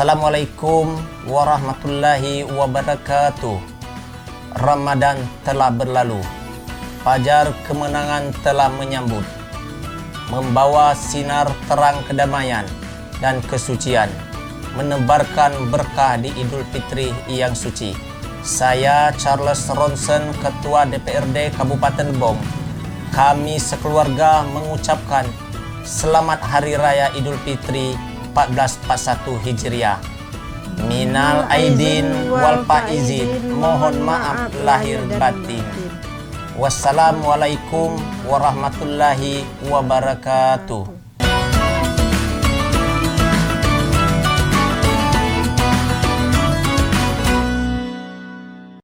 Assalamualaikum warahmatullahi wabarakatuh. Ramadan telah berlalu, fajar kemenangan telah menyambut, membawa sinar terang kedamaian dan kesucian, menebarkan berkah di Idul Fitri yang suci. Saya Charles Ronson, Ketua DPRD Kabupaten Lebong. Kami sekeluarga mengucapkan Selamat Hari Raya Idul Fitri 1441 Hijriah. Minal aidin wal faizin, mohon maaf lahir batin. Wassalamualaikum warahmatullahi wabarakatuh.